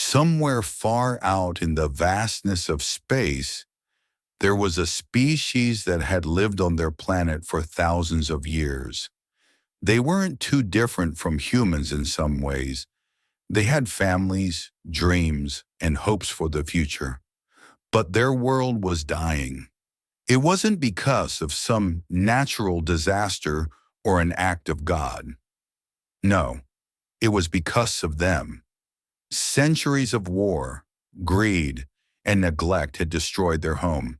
Somewhere far out in the vastness of space, there was a species that had lived on their planet for thousands of years. They weren't too different from humans in some ways. They had families, dreams, and hopes for the future. But their world was dying. It wasn't because of some natural disaster or an act of God. No, it was because of them. Centuries of war, greed, and neglect had destroyed their home.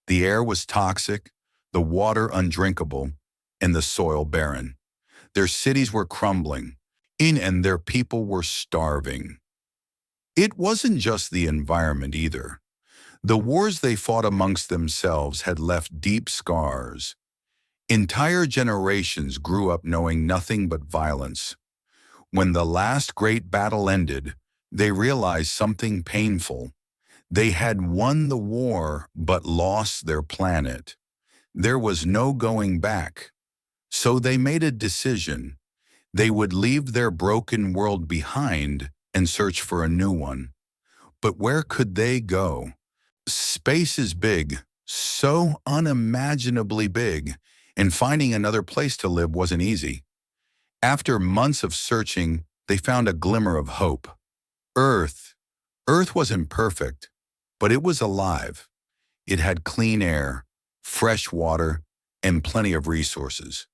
The air was toxic, the water undrinkable, and the soil barren. Their cities were crumbling, and their people were starving. It wasn't just the environment either. The wars they fought amongst themselves had left deep scars. Entire generations grew up knowing nothing but violence. When the last great battle ended, they realized something painful. They had won the war but lost their planet. There was no going back. So they made a decision. They would leave their broken world behind and search for a new one. But where could they go? Space is big, so unimaginably big, and finding another place to live wasn't easy. After months of searching, they found a glimmer of hope. Earth. Earth wasn't perfect, but it was alive. It had clean air, fresh water, and plenty of resources.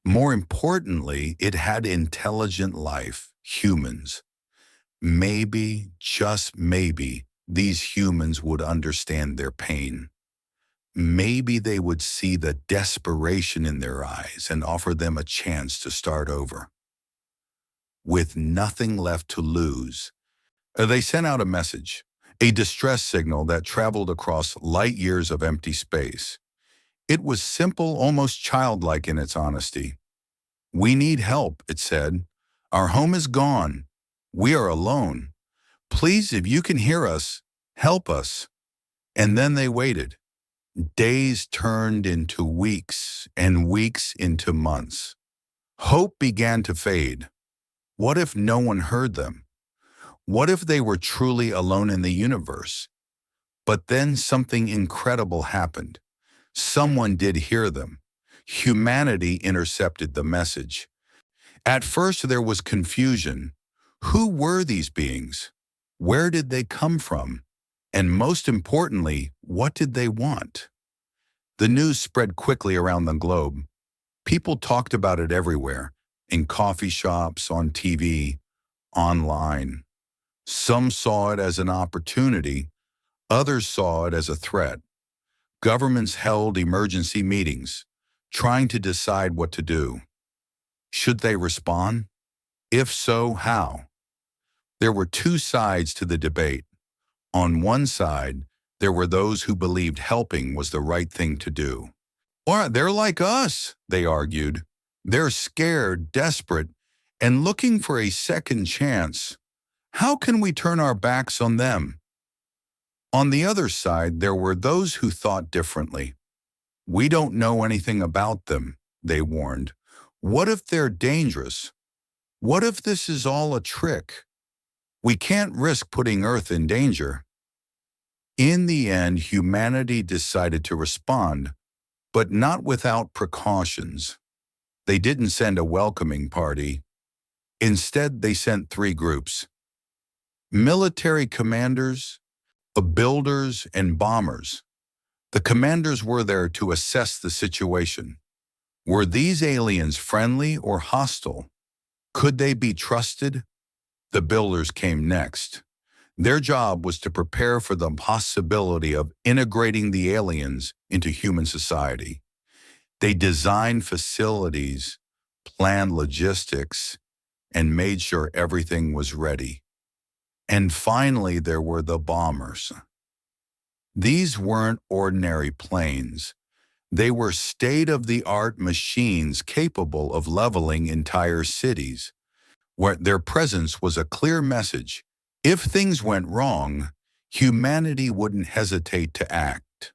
More importantly, it had intelligent life, humans. Maybe, just maybe, these humans would understand their pain. Maybe they would see the desperation in their eyes and offer them a chance to start over. With nothing left to lose, they sent out a message, a distress signal that traveled across light years of empty space. It was simple, almost childlike in its honesty. "We need help," it said. "Our home is gone. We are alone. Please, if you can hear us, help us." And then they waited. Days turned into weeks, and weeks into months. Hope began to fade. What if no one heard them? What if they were truly alone in the universe? But then something incredible happened. Someone did hear them. Humanity intercepted the message. At first there was confusion. Who were these beings? Where did they come from? And most importantly, what did they want? The news spread quickly around the globe. People talked about it everywhere, in coffee shops, on TV, online. Some saw it as an opportunity, others saw it as a threat. Governments held emergency meetings, trying to decide what to do. Should they respond? If so, how? There were two sides to the debate. On one side, there were those who believed helping was the right thing to do. "Or they're like us," they argued. "They're scared, desperate, and looking for a second chance. How can we turn our backs on them?" On the other side, there were those who thought differently. "We don't know anything about them," they warned. "What if they're dangerous? What if this is all a trick? We can't risk putting Earth in danger." In the end, humanity decided to respond, but not without precautions. They didn't send a welcoming party. Instead, they sent three groups: military commanders, builders, and bombers. The commanders were there to assess the situation. Were these aliens friendly or hostile? Could they be trusted? The builders came next. Their job was to prepare for the possibility of integrating the aliens into human society. They designed facilities, planned logistics, and made sure everything was ready. And finally, there were the bombers. These weren't ordinary planes. They were state-of-the-art machines capable of leveling entire cities, where their presence was a clear message. If things went wrong, humanity wouldn't hesitate to act.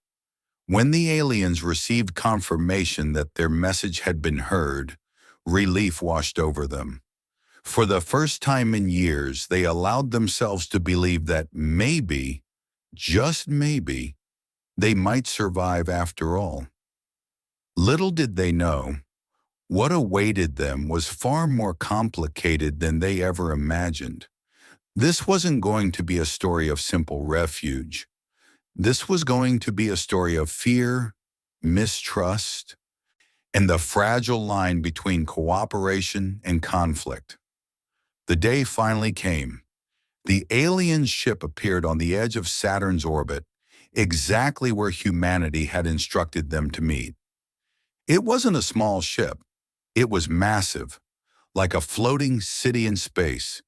When the aliens received confirmation that their message had been heard, relief washed over them. For the first time in years, they allowed themselves to believe that maybe, just maybe, they might survive after all. Little did they know, what awaited them was far more complicated than they ever imagined. This wasn't going to be a story of simple refuge. This was going to be a story of fear, mistrust, and the fragile line between cooperation and conflict. The day finally came. The alien ship appeared on the edge of Saturn's orbit, exactly where humanity had instructed them to meet. It wasn't a small ship. It was massive, like a floating city in space.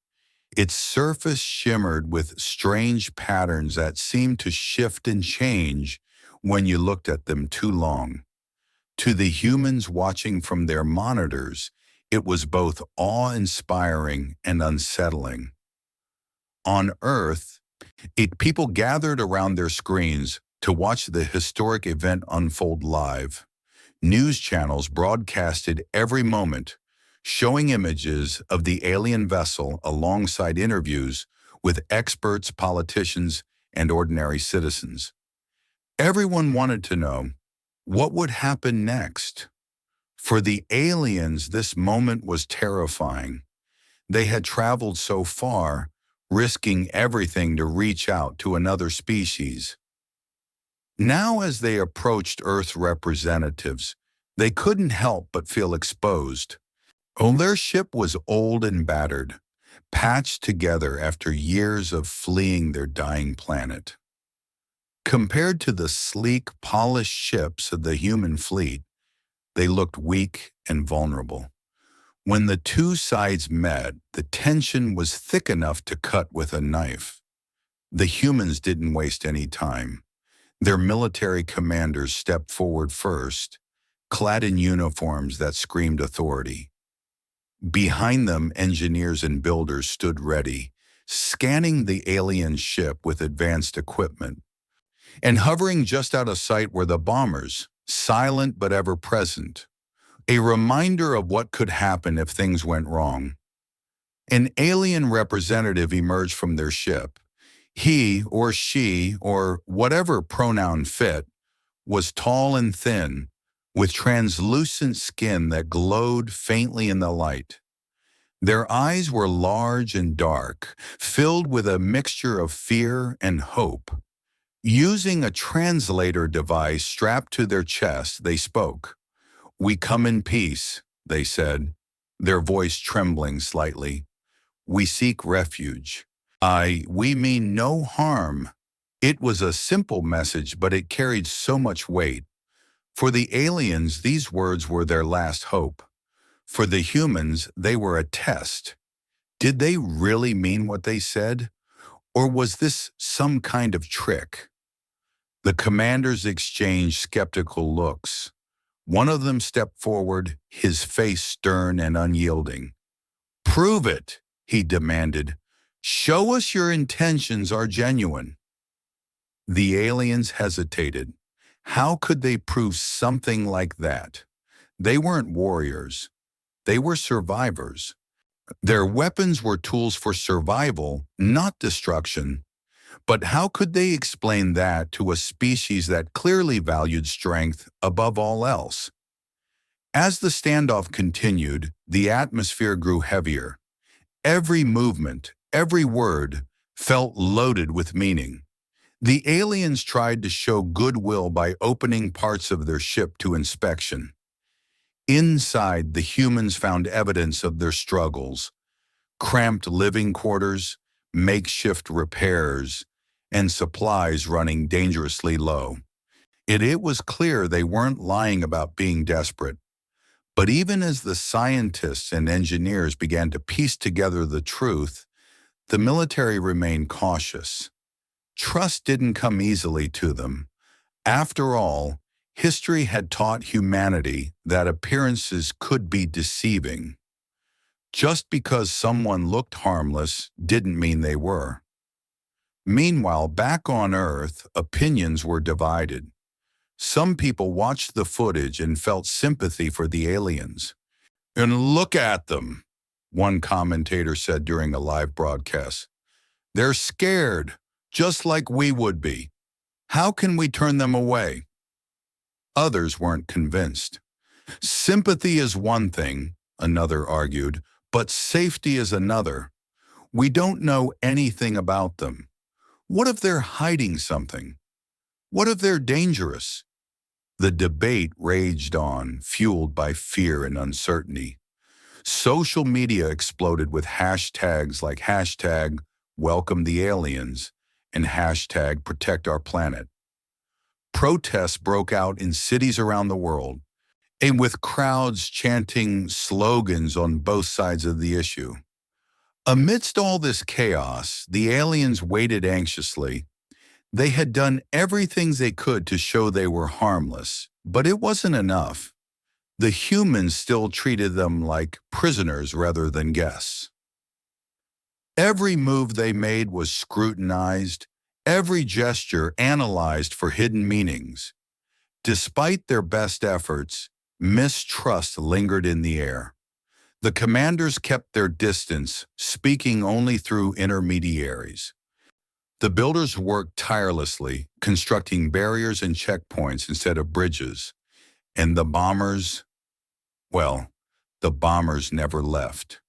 Its surface shimmered with strange patterns that seemed to shift and change when you looked at them too long. To the humans watching from their monitors, it was both awe-inspiring and unsettling. On Earth, people gathered around their screens to watch the historic event unfold live. News channels broadcasted every moment, showing images of the alien vessel alongside interviews with experts, politicians, and ordinary citizens. Everyone wanted to know what would happen next. For the aliens, this moment was terrifying. They had traveled so far, risking everything to reach out to another species. Now, as they approached Earth representatives, they couldn't help but feel exposed. Their ship was old and battered, patched together after years of fleeing their dying planet. Compared to the sleek, polished ships of the human fleet, they looked weak and vulnerable. When the two sides met, the tension was thick enough to cut with a knife. The humans didn't waste any time. Their military commanders stepped forward first, clad in uniforms that screamed authority. Behind them, engineers and builders stood ready, scanning the alien ship with advanced equipment. And hovering just out of sight were the bombers, silent but ever present, a reminder of what could happen if things went wrong. An alien representative emerged from their ship. He or she, or whatever pronoun fit, was tall and thin, with translucent skin that glowed faintly in the light. Their eyes were large and dark, filled with a mixture of fear and hope. Using a translator device strapped to their chest, they spoke. "We come in peace," they said, their voice trembling slightly. "We seek refuge. We mean no harm." It was a simple message, but it carried so much weight. For the aliens, these words were their last hope. For the humans, they were a test. Did they really mean what they said? Or was this some kind of trick? The commanders exchanged skeptical looks. One of them stepped forward, his face stern and unyielding. "Prove it," he demanded. "Show us your intentions are genuine." The aliens hesitated. How could they prove something like that? They weren't warriors. They were survivors. Their weapons were tools for survival, not destruction. But how could they explain that to a species that clearly valued strength above all else? As the standoff continued, the atmosphere grew heavier. Every movement, every word, felt loaded with meaning. The aliens tried to show goodwill by opening parts of their ship to inspection. Inside, the humans found evidence of their struggles: cramped living quarters, makeshift repairs, and supplies running dangerously low. It was clear they weren't lying about being desperate. But even as the scientists and engineers began to piece together the truth, the military remained cautious. Trust didn't come easily to them. After all, history had taught humanity that appearances could be deceiving. Just because someone looked harmless didn't mean they were. Meanwhile, back on Earth, opinions were divided. Some people watched the footage and felt sympathy for the aliens. "And look at them. one commentator said during a live broadcast. They're scared, just like we would be. How can we turn them away? Others weren't convinced. Sympathy is one thing, another argued, but safety is another. We don't know anything about them. What if they're hiding something? What if they're dangerous? The debate raged on, fueled by fear and uncertainty. Social media exploded with hashtags like hashtag welcome the aliens and hashtag protect our planet. Protests broke out in cities around the world, and with crowds chanting slogans on both sides of the issue. Amidst all this chaos, the aliens waited anxiously. They had done everything they could to show they were harmless, but it wasn't enough. The humans still treated them like prisoners rather than guests. Every move they made was scrutinized, every gesture analyzed for hidden meanings. Despite their best efforts, mistrust lingered in the air. The commanders kept their distance, speaking only through intermediaries. The builders worked tirelessly, constructing barriers and checkpoints instead of bridges. And the bombers never left.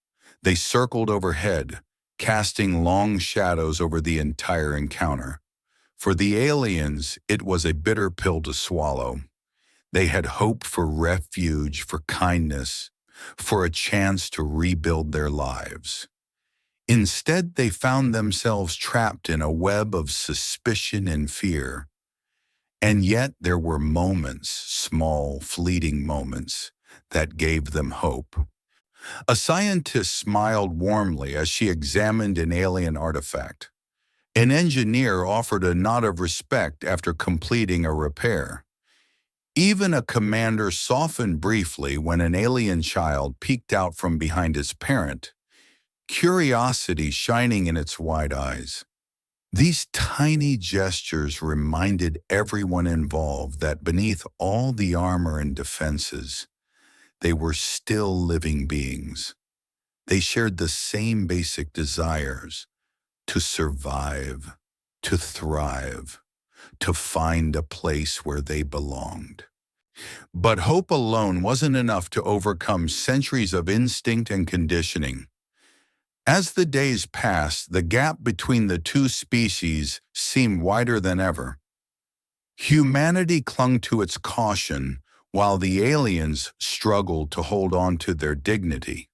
They circled overhead, casting long shadows over the entire encounter. For the aliens, it was a bitter pill to swallow. They had hoped for refuge, for kindness, for a chance to rebuild their lives. Instead, they found themselves trapped in a web of suspicion and fear. And yet there were moments, small, fleeting moments, that gave them hope. A scientist smiled warmly as she examined an alien artifact. An engineer offered a nod of respect after completing a repair. Even a commander softened briefly when an alien child peeked out from behind its parent, curiosity shining in its wide eyes. These tiny gestures reminded everyone involved that beneath all the armor and defenses, they were still living beings. They shared the same basic desires: to survive, to thrive, to find a place where they belonged. But hope alone wasn't enough to overcome centuries of instinct and conditioning. As the days passed, the gap between the two species seemed wider than ever. Humanity clung to its caution, while the aliens struggled to hold on to their dignity.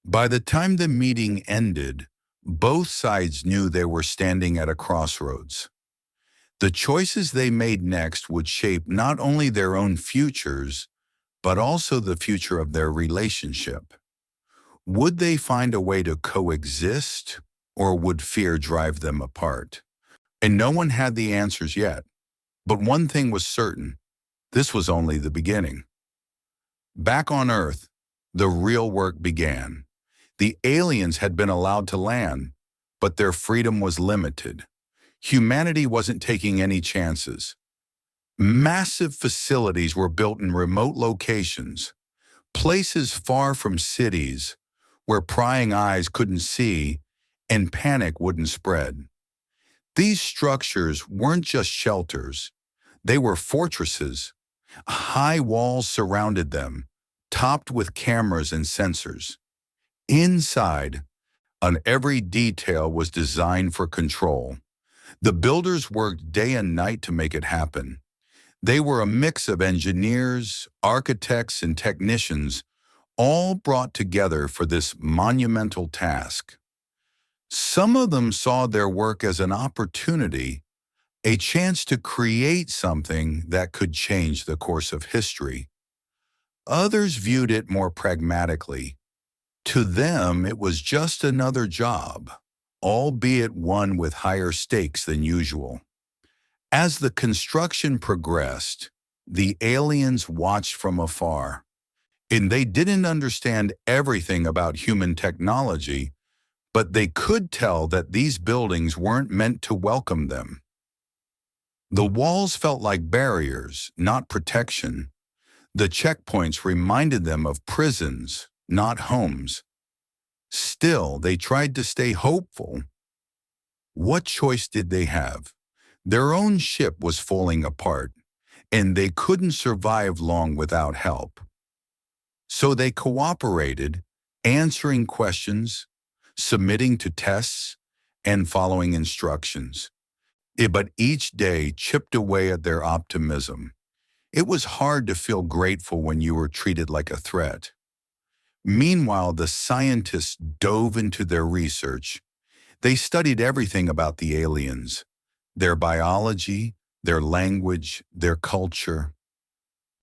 By the time the meeting ended, both sides knew they were standing at a crossroads. The choices they made next would shape not only their own futures, but also the future of their relationship. Would they find a way to coexist, or would fear drive them apart? And no one had the answers yet. But one thing was certain: this was only the beginning. Back on Earth, the real work began. The aliens had been allowed to land, but their freedom was limited. Humanity wasn't taking any chances. Massive facilities were built in remote locations, places far from cities, where prying eyes couldn't see and panic wouldn't spread. These structures weren't just shelters. They were fortresses. High walls surrounded them, topped with cameras and sensors. Inside, on every detail was designed for control. The builders worked day and night to make it happen. They were a mix of engineers, architects, and technicians, all brought together for this monumental task. Some of them saw their work as an opportunity, a chance to create something that could change the course of history. Others viewed it more pragmatically. To them, it was just another job, albeit one with higher stakes than usual. As the construction progressed, the aliens watched from afar. And they didn't understand everything about human technology, but they could tell that these buildings weren't meant to welcome them. The walls felt like barriers, not protection. The checkpoints reminded them of prisons, not homes. Still, they tried to stay hopeful. What choice did they have? Their own ship was falling apart, and they couldn't survive long without help. So they cooperated, answering questions, submitting to tests, and following instructions. But each day chipped away at their optimism. It was hard to feel grateful when you were treated like a threat. Meanwhile, the scientists dove into their research. They studied everything about the aliens, their biology, their language, their culture.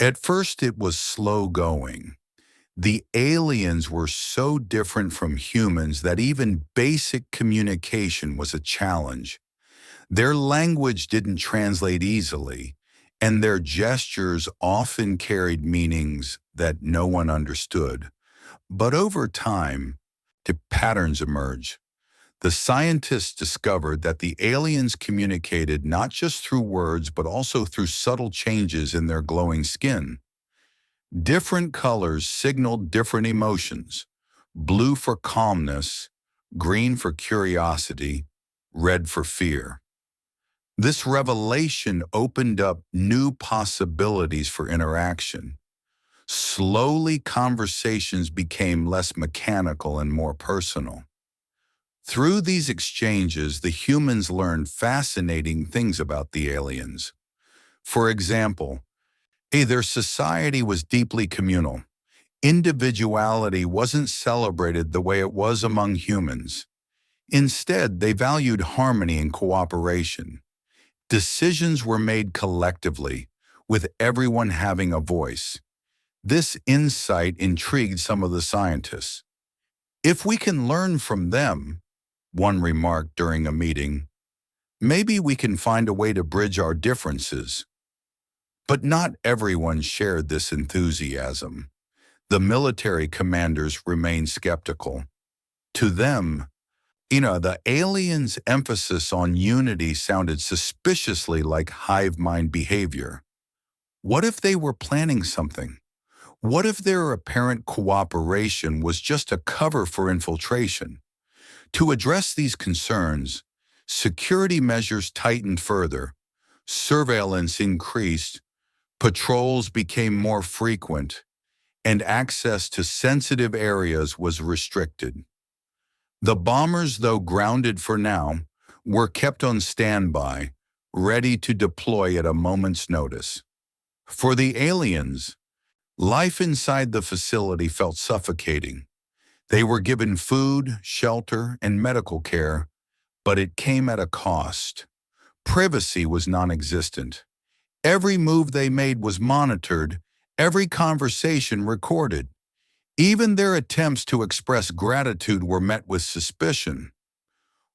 At first, it was slow going. The aliens were so different from humans that even basic communication was a challenge. Their language didn't translate easily, and their gestures often carried meanings that no one understood. But over time, the patterns emerged. The scientists discovered that the aliens communicated not just through words but also through subtle changes in their glowing skin. Different colors signaled different emotions: blue for calmness, green for curiosity, red for fear. This revelation opened up new possibilities for interaction. Slowly, conversations became less mechanical and more personal. Through these exchanges, the humans learned fascinating things about the aliens. For example, their society was deeply communal. Individuality wasn't celebrated the way it was among humans. Instead, they valued harmony and cooperation. Decisions were made collectively, with everyone having a voice. This insight intrigued some of the scientists. If we can learn from them, one remarked during a meeting, maybe we can find a way to bridge our differences. But not everyone shared this enthusiasm. The military commanders remained skeptical. To them, the aliens' emphasis on unity sounded suspiciously like hive mind behavior. What if they were planning something? What if their apparent cooperation was just a cover for infiltration? To address these concerns, security measures tightened further, surveillance increased, patrols became more frequent, and access to sensitive areas was restricted. The bombers, though grounded for now, were kept on standby, ready to deploy at a moment's notice. For the aliens, life inside the facility felt suffocating. They were given food, shelter, and medical care, but it came at a cost. Privacy was non-existent. Every move they made was monitored, every conversation recorded. Even their attempts to express gratitude were met with suspicion.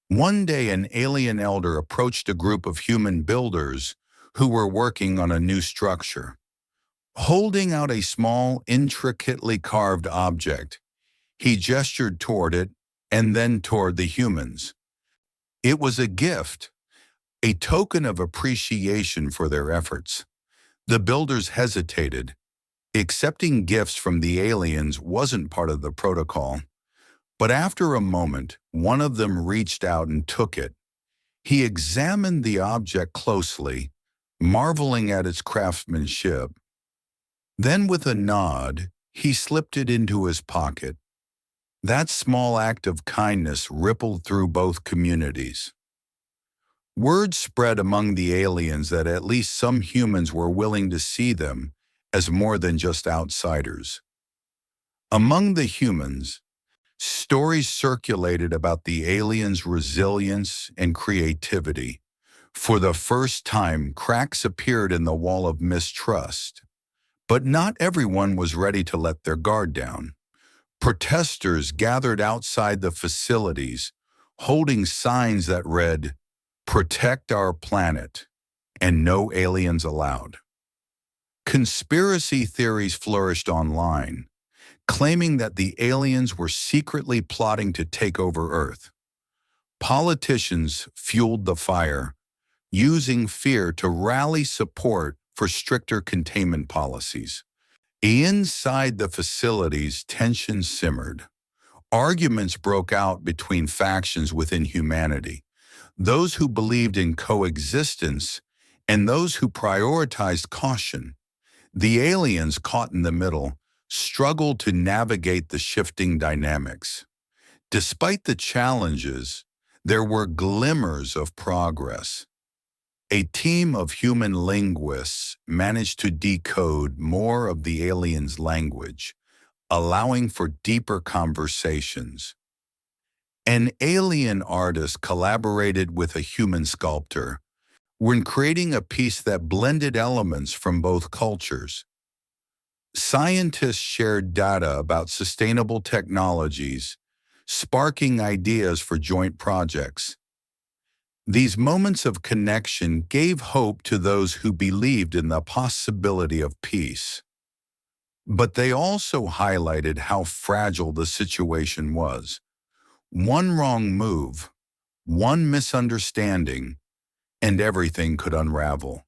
One day, an alien elder approached a group of human builders who were working on a new structure. Holding out a small, intricately carved object, he gestured toward it and then toward the humans. It was a gift, a token of appreciation for their efforts. The builders hesitated. Accepting gifts from the aliens wasn't part of the protocol. But after a moment, one of them reached out and took it. He examined the object closely, marveling at its craftsmanship. Then with a nod, he slipped it into his pocket. That small act of kindness rippled through both communities. Word spread among the aliens that at least some humans were willing to see them as more than just outsiders. Among the humans, stories circulated about the aliens' resilience and creativity. For the first time, cracks appeared in the wall of mistrust. But not everyone was ready to let their guard down. Protesters gathered outside the facilities, holding signs that read, "Protect our planet," and "No aliens allowed." Conspiracy theories flourished online, claiming that the aliens were secretly plotting to take over Earth. Politicians fueled the fire, using fear to rally support for stricter containment policies. Inside the facilities, tension simmered. Arguments broke out between factions within humanity, those who believed in coexistence and those who prioritized caution. The aliens caught in the middle struggled to navigate the shifting dynamics. Despite the challenges, there were glimmers of progress. A team of human linguists managed to decode more of the aliens' language, allowing for deeper conversations. An alien artist collaborated with a human sculptor when creating a piece that blended elements from both cultures. Scientists shared data about sustainable technologies, sparking ideas for joint projects. These moments of connection gave hope to those who believed in the possibility of peace. But they also highlighted how fragile the situation was. One wrong move, one misunderstanding, and everything could unravel.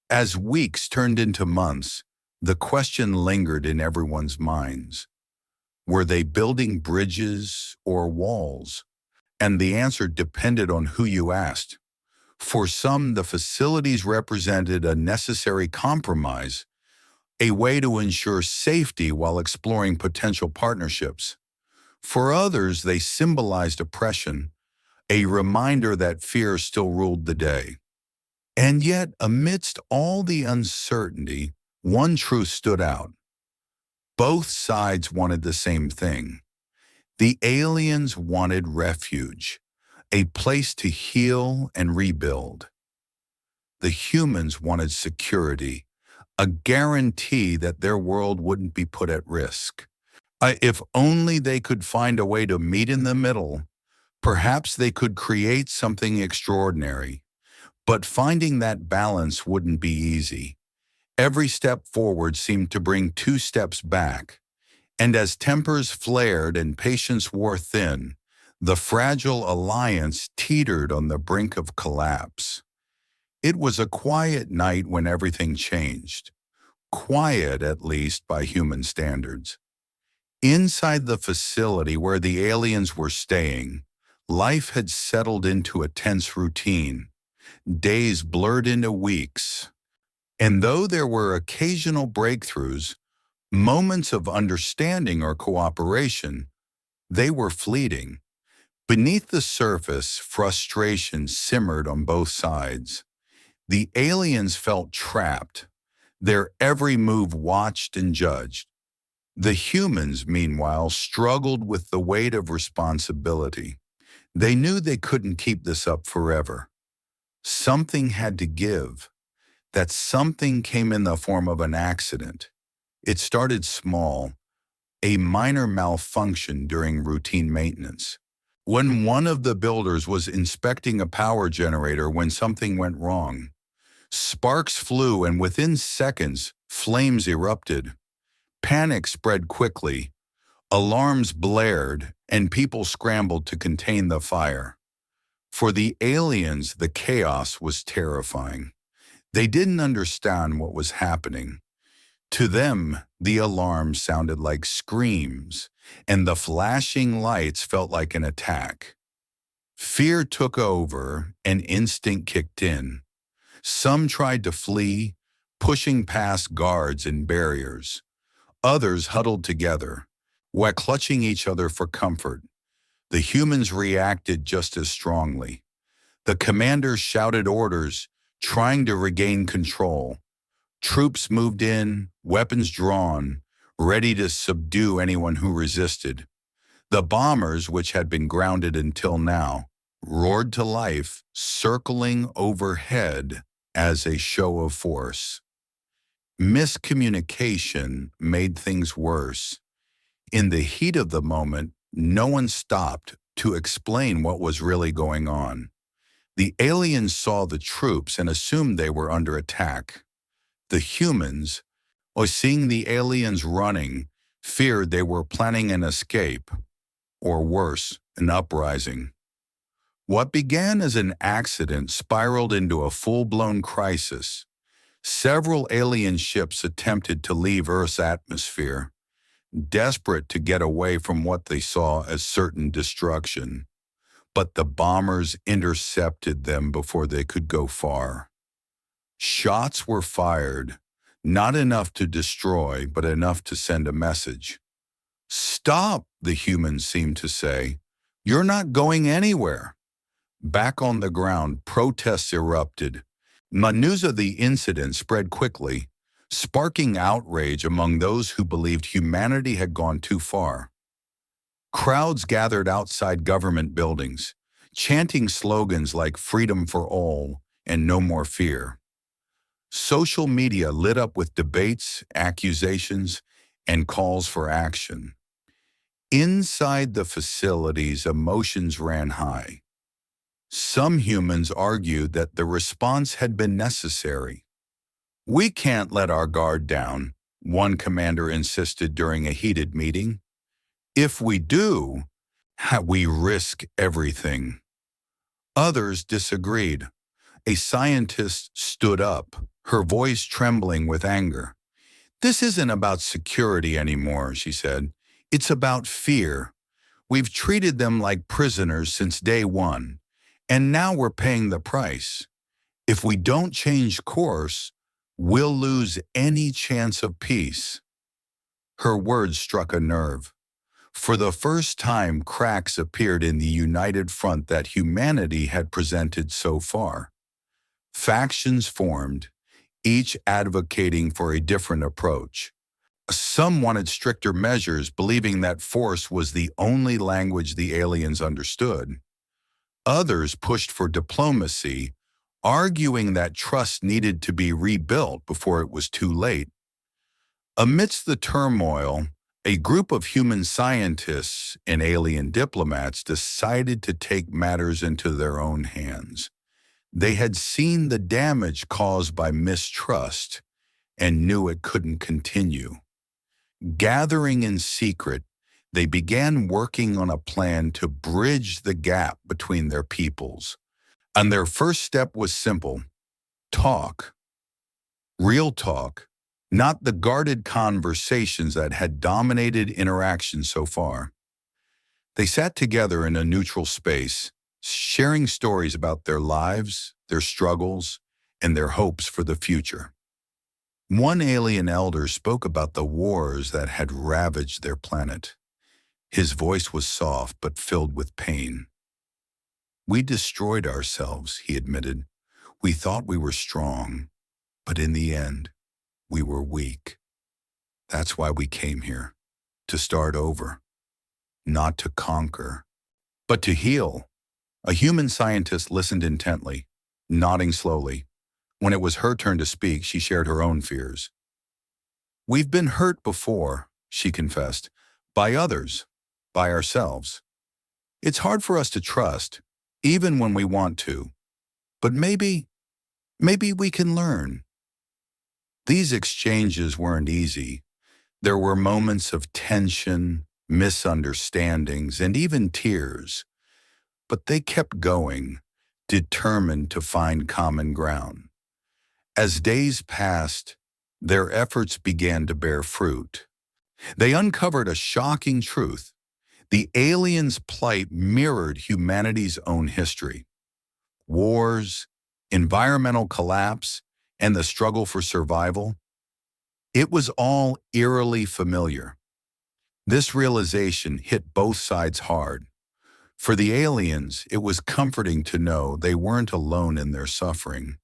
As weeks turned into months, the question lingered in everyone's minds. Were they building bridges or walls? And the answer depended on who you asked. For some, the facilities represented a necessary compromise, a way to ensure safety while exploring potential partnerships. For others, they symbolized oppression, a reminder that fear still ruled the day. And yet, amidst all the uncertainty, one truth stood out. Both sides wanted the same thing. The aliens wanted refuge, a place to heal and rebuild. The humans wanted security, a guarantee that their world wouldn't be put at risk. If only they could find a way to meet in the middle, perhaps they could create something extraordinary. But finding that balance wouldn't be easy. Every step forward seemed to bring two steps back. And as tempers flared and patience wore thin, the fragile alliance teetered on the brink of collapse. It was a quiet night when everything changed. Quiet, at least, by human standards. Inside the facility where the aliens were staying, life had settled into a tense routine. Days blurred into weeks. And though there were occasional breakthroughs, moments of understanding or cooperation, they were fleeting. Beneath the surface, frustration simmered on both sides. The aliens felt trapped, their every move watched and judged. The humans, meanwhile, struggled with the weight of responsibility. They knew they couldn't keep this up forever. Something had to give. That something came in the form of an accident. It started small, a minor malfunction during routine maintenance. When one of the builders was inspecting a power generator when something went wrong, sparks flew and within seconds, flames erupted. Panic spread quickly, alarms blared, and people scrambled to contain the fire. For the aliens, the chaos was terrifying. They didn't understand what was happening. To them, the alarm sounded like screams, and the flashing lights felt like an attack. Fear took over, and instinct kicked in. Some tried to flee, pushing past guards and barriers. Others huddled together, while clutching each other for comfort. The humans reacted just as strongly. The commanders shouted orders, trying to regain control. Troops moved in, weapons drawn, ready to subdue anyone who resisted. The bombers, which had been grounded until now, roared to life, circling overhead as a show of force. Miscommunication made things worse. In the heat of the moment, no one stopped to explain what was really going on. The aliens saw the troops and assumed they were under attack. The humans, or seeing the aliens running, feared they were planning an escape, or worse, an uprising. What began as an accident spiraled into a full-blown crisis. Several alien ships attempted to leave Earth's atmosphere. desperate to get away from what they saw as certain destruction. But the bombers intercepted them before they could go far. Shots were fired, not enough to destroy, but enough to send a message. "Stop," the humans seemed to say. "You're not going anywhere." Back on the ground, protests erupted. The news of the incident spread quickly, sparking outrage among those who believed humanity had gone too far. Crowds gathered outside government buildings, chanting slogans like "Freedom for all" and "No more fear." Social media lit up with debates, accusations, and calls for action. Inside the facilities, emotions ran high. Some humans argued that the response had been necessary. "We can't let our guard down," one commander insisted during a heated meeting. "If we do, we risk everything." Others disagreed. A scientist stood up, her voice trembling with anger. "This isn't about security anymore," she said. "It's about fear. We've treated them like prisoners since day one, and now we're paying the price. If we don't change course, we'll lose any chance of peace." Her words struck a nerve. For the first time, cracks appeared in the united front that humanity had presented so far. Factions formed, each advocating for a different approach. Some wanted stricter measures, believing that force was the only language the aliens understood. Others pushed for diplomacy, arguing that trust needed to be rebuilt before it was too late. Amidst the turmoil, a group of human scientists and alien diplomats decided to take matters into their own hands. They had seen the damage caused by mistrust and knew it couldn't continue. Gathering in secret, they began working on a plan to bridge the gap between their peoples. And their first step was simple: talk. Real talk, not the guarded conversations that had dominated interaction so far. They sat together in a neutral space, sharing stories about their lives, their struggles, and their hopes for the future. One alien elder spoke about the wars that had ravaged their planet. His voice was soft but filled with pain. "We destroyed ourselves," he admitted. "We thought we were strong, but in the end, we were weak. That's why we came here, to start over, not to conquer, but to heal." A human scientist listened intently, nodding slowly. When it was her turn to speak, she shared her own fears. "We've been hurt before," she confessed, "by others, by ourselves. It's hard for us to trust, even when we want to. But maybe we can learn." These exchanges weren't easy. There were moments of tension, misunderstandings, and even tears. But they kept going, determined to find common ground. As days passed, their efforts began to bear fruit. They uncovered a shocking truth. The aliens' plight mirrored humanity's own history. Wars, environmental collapse, and the struggle for survival. It was all eerily familiar. This realization hit both sides hard. For the aliens, it was comforting to know they weren't alone in their suffering.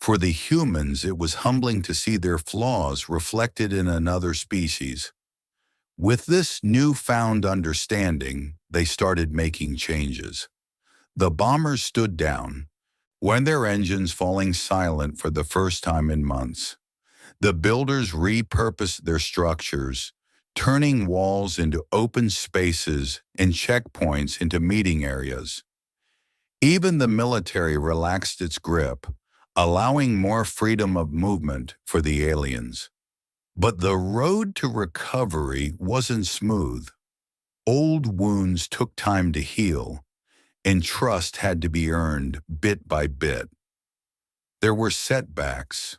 For the humans, it was humbling to see their flaws reflected in another species. With this newfound understanding, they started making changes. The bombers stood down, when their engines falling silent for the first time in months. The builders repurposed their structures, turning walls into open spaces and checkpoints into meeting areas. Even the military relaxed its grip, allowing more freedom of movement for the aliens. But the road to recovery wasn't smooth. Old wounds took time to heal, and trust had to be earned bit by bit. There were setbacks,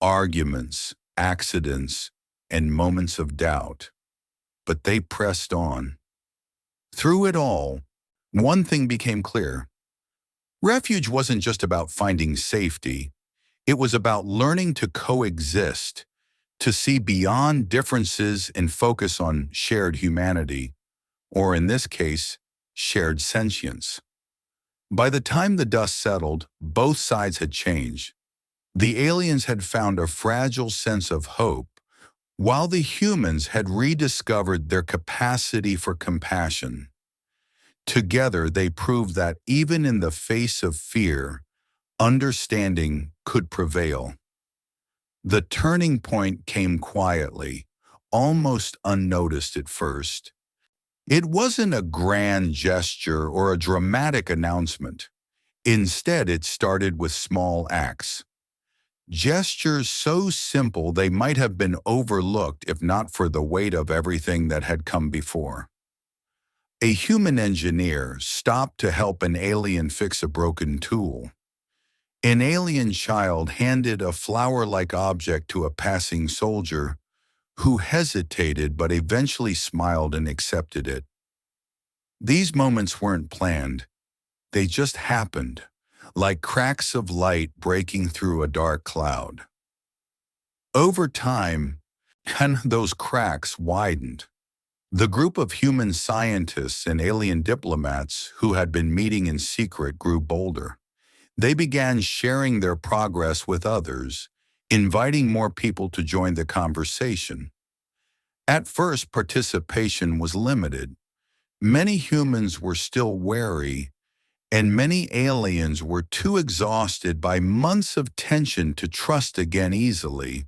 arguments, accidents, and moments of doubt. but they pressed on. Through it all, one thing became clear. Refuge wasn't just about finding safety. It was about learning to coexist, to see beyond differences and focus on shared humanity, or in this case, shared sentience. By the time the dust settled, both sides had changed. The aliens had found a fragile sense of hope, while the humans had rediscovered their capacity for compassion. Together, they proved that even in the face of fear, understanding could prevail. The turning point came quietly, almost unnoticed at first. It wasn't a grand gesture or a dramatic announcement. Instead, it started with small acts. Gestures so simple they might have been overlooked if not for the weight of everything that had come before. A human engineer stopped to help an alien fix a broken tool. An alien child handed a flower-like object to a passing soldier who hesitated but eventually smiled and accepted it. These moments weren't planned. They just happened, like cracks of light breaking through a dark cloud. Over time, those cracks widened. The group of human scientists and alien diplomats who had been meeting in secret grew bolder. They began sharing their progress with others, inviting more people to join the conversation. At first, participation was limited. Many humans were still wary, and many aliens were too exhausted by months of tension to trust again easily.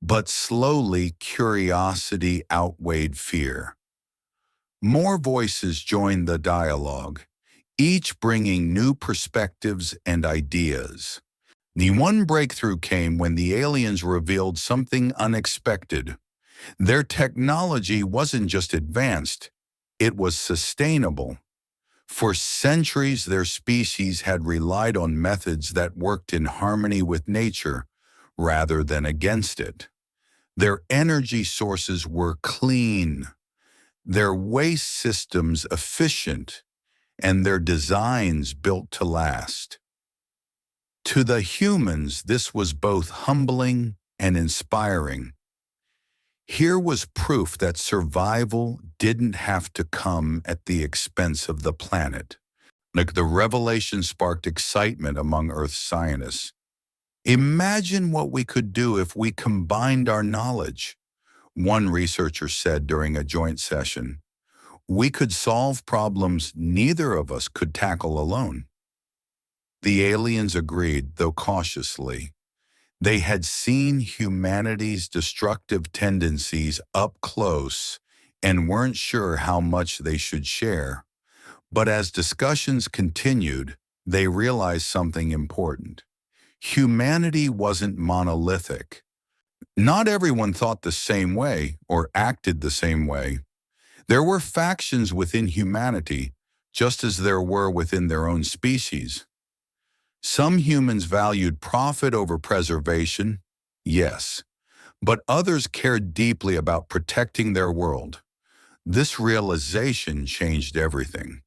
But slowly, curiosity outweighed fear. More voices joined the dialogue, each bringing new perspectives and ideas. The one breakthrough came when the aliens revealed something unexpected. Their technology wasn't just advanced, it was sustainable. For centuries, their species had relied on methods that worked in harmony with nature rather than against it. Their energy sources were clean, their waste systems efficient, and their designs built to last. To the humans, this was both humbling and inspiring. Here was proof that survival didn't have to come at the expense of the planet. The revelation sparked excitement among Earth scientists. Imagine what we could do if we combined our knowledge, one researcher said during a joint session. We could solve problems neither of us could tackle alone. The aliens agreed, though cautiously. They had seen humanity's destructive tendencies up close and weren't sure how much they should share. But as discussions continued, they realized something important. Humanity wasn't monolithic. Not everyone thought the same way or acted the same way. There were factions within humanity, just as there were within their own species. Some humans valued profit over preservation, yes, but others cared deeply about protecting their world. This realization changed everything.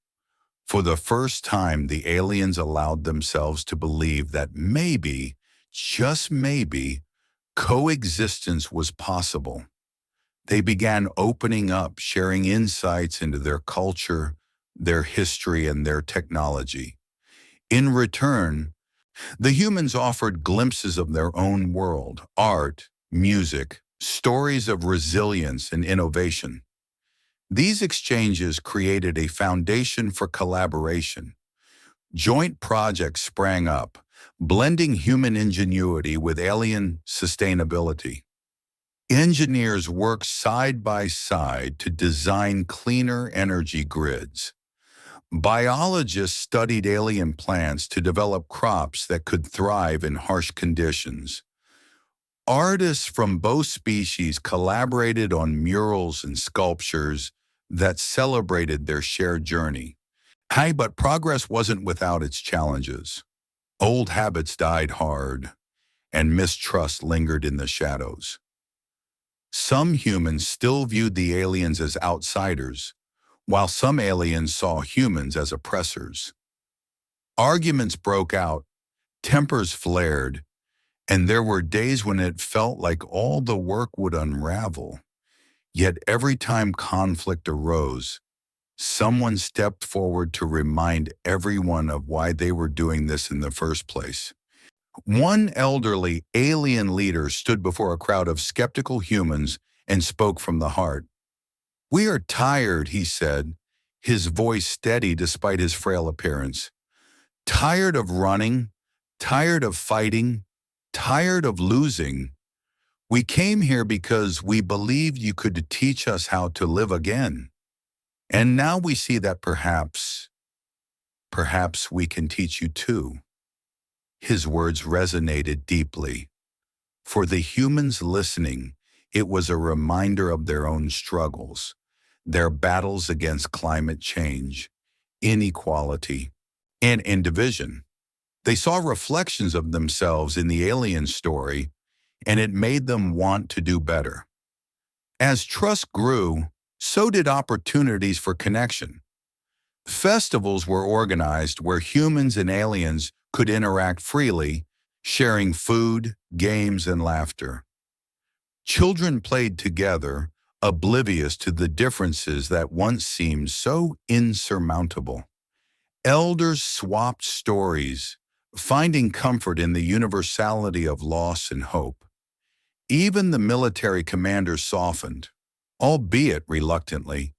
For the first time, the aliens allowed themselves to believe that maybe, just maybe, coexistence was possible. They began opening up, sharing insights into their culture, their history, and their technology. In return, the humans offered glimpses of their own world, art, music, stories of resilience and innovation. These exchanges created a foundation for collaboration. Joint projects sprang up, blending human ingenuity with alien sustainability. Engineers worked side by side to design cleaner energy grids. Biologists studied alien plants to develop crops that could thrive in harsh conditions. Artists from both species collaborated on murals and sculptures that celebrated their shared journey. But progress wasn't without its challenges. Old habits died hard, and mistrust lingered in the shadows. Some humans still viewed the aliens as outsiders, while some aliens saw humans as oppressors. Arguments broke out, tempers flared, and there were days when it felt like all the work would unravel. Yet every time conflict arose, someone stepped forward to remind everyone of why they were doing this in the first place. One elderly alien leader stood before a crowd of skeptical humans and spoke from the heart. "We are tired," he said, his voice steady despite his frail appearance. "Tired of running, tired of fighting, tired of losing. We came here because we believed you could teach us how to live again. And now we see that perhaps we can teach you too." His words resonated deeply. For the humans listening, it was a reminder of their own struggles, their battles against climate change, inequality, and division. They saw reflections of themselves in the alien story, and it made them want to do better. As trust grew, so did opportunities for connection. Festivals were organized where humans and aliens could interact freely, sharing food, games, and laughter. Children played together, oblivious to the differences that once seemed so insurmountable. Elders swapped stories, finding comfort in the universality of loss and hope. Even the military commanders softened, albeit reluctantly.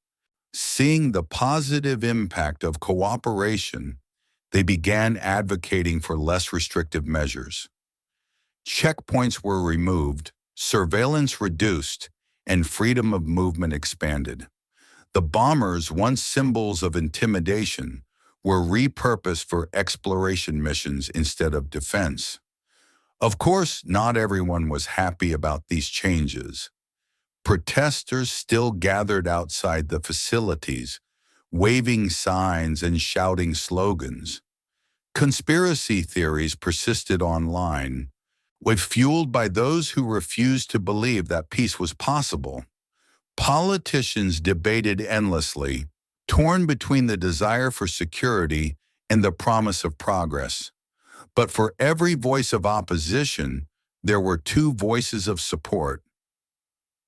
Seeing the positive impact of cooperation, they began advocating for less restrictive measures. Checkpoints were removed, surveillance reduced, and freedom of movement expanded. The bombers, once symbols of intimidation, were repurposed for exploration missions instead of defense. Of course, not everyone was happy about these changes. Protesters still gathered outside the facilities, waving signs and shouting slogans. Conspiracy theories persisted online, fueled by those who refused to believe that peace was possible. Politicians debated endlessly, torn between the desire for security and the promise of progress. But for every voice of opposition, there were two voices of support.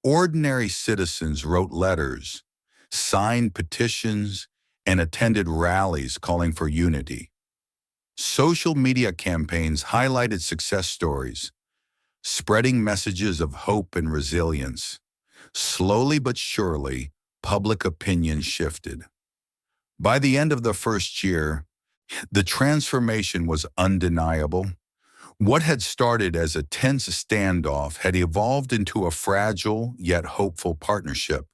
Ordinary citizens wrote letters, signed petitions, and attended rallies calling for unity. Social media campaigns highlighted success stories, spreading messages of hope and resilience. Slowly but surely, public opinion shifted. By the end of the first year, the transformation was undeniable. What had started as a tense standoff had evolved into a fragile yet hopeful partnership.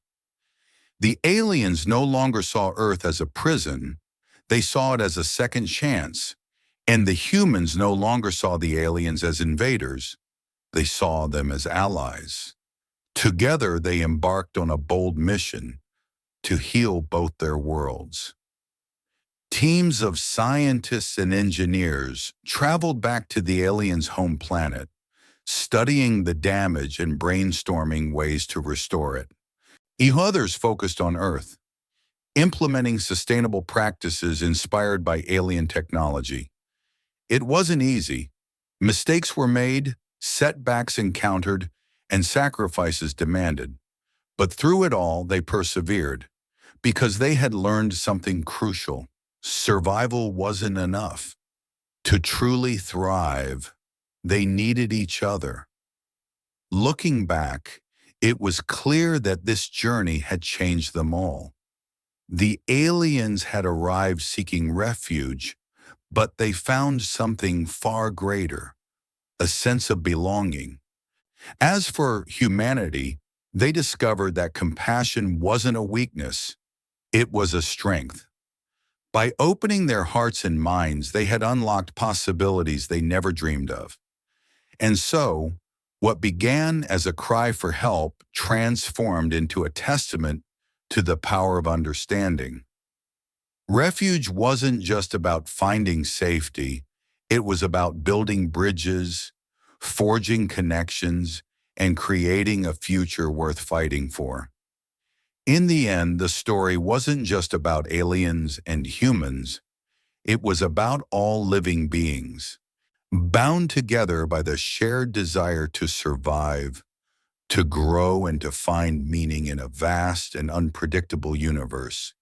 The aliens no longer saw Earth as a prison, they saw it as a second chance. And the humans no longer saw the aliens as invaders, they saw them as allies. Together they embarked on a bold mission to heal both their worlds. Teams of scientists and engineers traveled back to the aliens' home planet, studying the damage and brainstorming ways to restore it. Others focused on Earth, implementing sustainable practices inspired by alien technology. It wasn't easy. Mistakes were made, setbacks encountered, and sacrifices demanded. But through it all, they persevered, because they had learned something crucial. Survival wasn't enough. To truly thrive, they needed each other. Looking back, it was clear that this journey had changed them all. The aliens had arrived seeking refuge, but they found something far greater, a sense of belonging. As for humanity, they discovered that compassion wasn't a weakness, it was a strength. By opening their hearts and minds, they had unlocked possibilities they never dreamed of. And so, what began as a cry for help transformed into a testament to the power of understanding. Refuge wasn't just about finding safety, it was about building bridges, forging connections, and creating a future worth fighting for. In the end, the story wasn't just about aliens and humans, it was about all living beings, bound together by the shared desire to survive, to grow, and to find meaning in a vast and unpredictable universe.